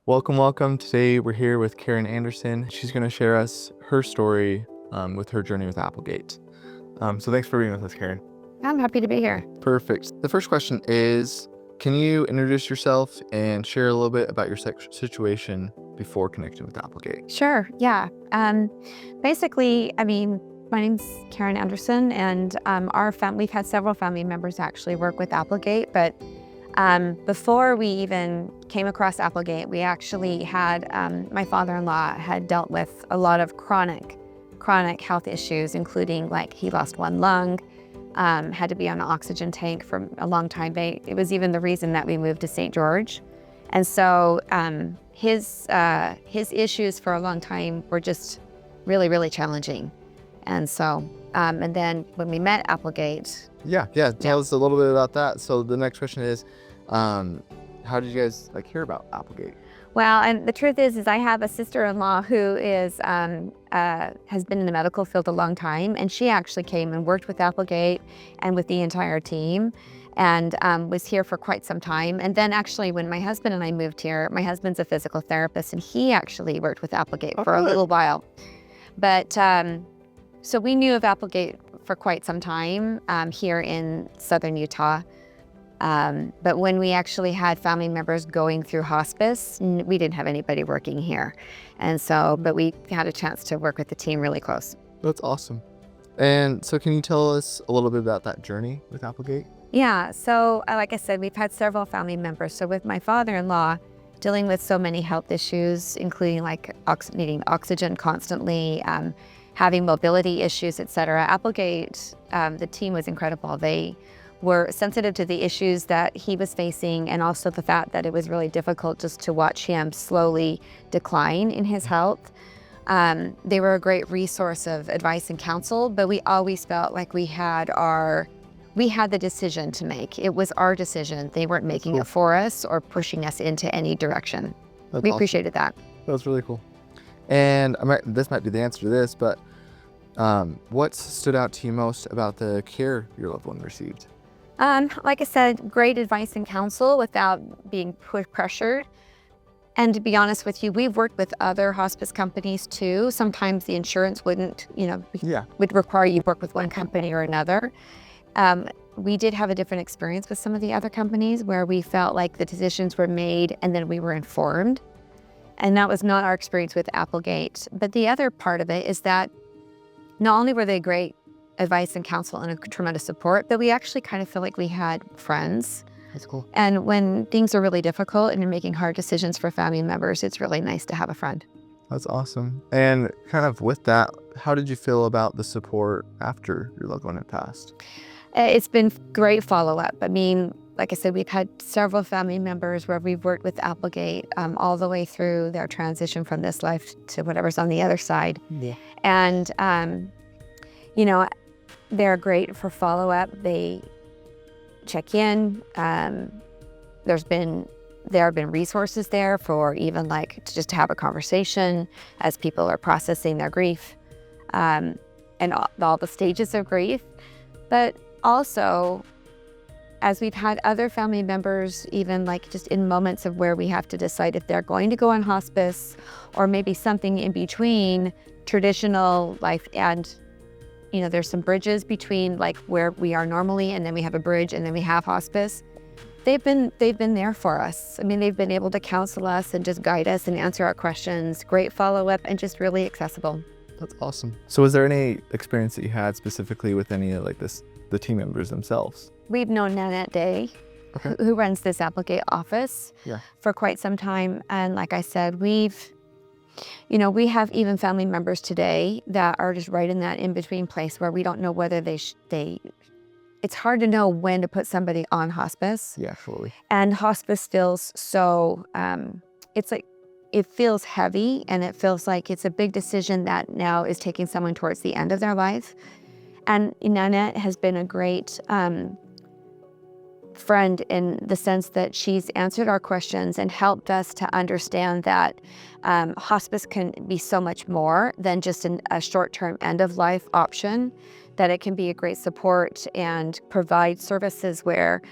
Welcome, welcome. Today we're here with Karen Anderson. She's going to share us her story with her journey with Applegate. So thanks for being with us, Karen. I'm happy to be here. Perfect. The first question is, can you introduce yourself and share a little bit about your situation before connecting with Applegate? Sure, yeah. My name's Karen Anderson, and we've had several family members actually work with Applegate, but before we even came across Applegate, we actually had, my father-in-law had dealt with a lot of chronic health issues, including like he lost one lung, had to be on an oxygen tank for a long time. It was even the reason that we moved to St. George. And so his issues for a long time were just really, really challenging. And so, and then when we met Applegate. Yeah. Tell us a little bit about that. So the next question is, how did you guys hear about Applegate? Well, and the truth is I have a sister-in-law who has been in the medical field a long time, and she actually came and worked with Applegate and with the entire team, and was here for quite some time. And then actually when my husband and I moved here, my husband's a physical therapist, and he actually worked with Applegate for a little while. But so we knew of Applegate for quite some time here in southern Utah. But when we actually had family members going through hospice, we didn't have anybody working here. And so, but we had a chance to work with the team really close. That's awesome. And so can you tell us a little bit about that journey with Applegate? Yeah, so like I said, we've had several family members. So with my father-in-law, dealing with so many health issues, including like needing oxygen constantly, having mobility issues, etc. Applegate, the team was incredible. They were sensitive to the issues that he was facing, and also the fact that it was really difficult just to watch him slowly decline in his health. They were a great resource of advice and counsel, but we always felt like we had the decision to make. It was our decision. They weren't making it for us or pushing us into any direction. We appreciated that. That's really cool. And this might be the answer to this, but what stood out to you most about the care your loved one received? Like I said, great advice and counsel without being pressured. And to be honest with you, we've worked with other hospice companies too. Sometimes the insurance wouldn't, would require you work with one company or another. We did have a different experience with some of the other companies where we felt like the decisions were made and then we were informed. And that was not our experience with Applegate. But the other part of it is that not only were they great advice and counsel and a tremendous support, but we actually kind of feel like we had friends. That's cool. And when things are really difficult and you're making hard decisions for family members, it's really nice to have a friend. That's awesome. And kind of with that, how did you feel about the support after your loved one had passed? It's been great follow-up. I mean, like I said, we've had several family members where we've worked with Applegate all the way through their transition from this life to whatever's on the other side. Yeah. And, they're great for follow-up. They check in. There have been resources there for even just to have a conversation as people are processing their grief, and all the stages of grief. But also, as we've had other family members, even just in moments of where we have to decide if they're going to go on hospice or maybe something in between traditional life and there's some bridges between where we are normally, and then we have a bridge, and then we have hospice. They've been there for us. I mean, they've been able to counsel us and just guide us and answer our questions. Great follow-up and just really accessible. That's awesome. So was there any experience that you had specifically with any of the team members themselves? We've known Nanette Day, who runs this Applegate office, for quite some time. And like I said, we have even family members today that are just right in that in-between place where we don't know whether it's hard to know when to put somebody on hospice. Yeah, fully. And hospice feels so, it feels heavy, and it feels like it's a big decision that now is taking someone towards the end of their life. And Nanette has been a great friend in the sense that she's answered our questions and helped us to understand that hospice can be so much more than just a short-term end-of-life option, that it can be a great support and provide services where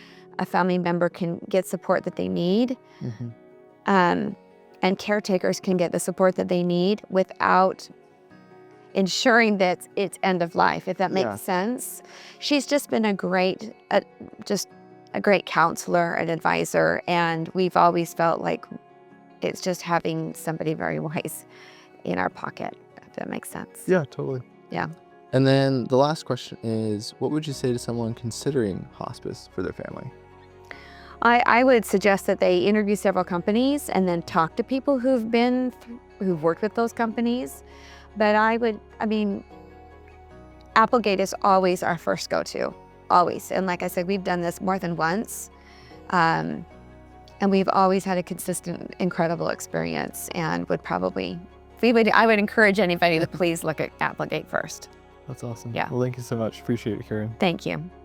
a family member can get support that they need. and caretakers can get the support that they need without ensuring that it's end of life, if that makes Yeah. sense. She's just been a great counselor and advisor, and we've always felt like it's just having somebody very wise in our pocket, if that makes sense. Yeah, totally. Yeah. And then the last question is, what would you say to someone considering hospice for their family? I would suggest that they interview several companies and then talk to people who've worked with those companies. But Applegate is always our first go-to, always. And like I said, we've done this more than once. And we've always had a consistent, incredible experience, and I would encourage anybody to please look at Applegate first. That's awesome. Yeah. Well, thank you so much. Appreciate it, Karen. Thank you.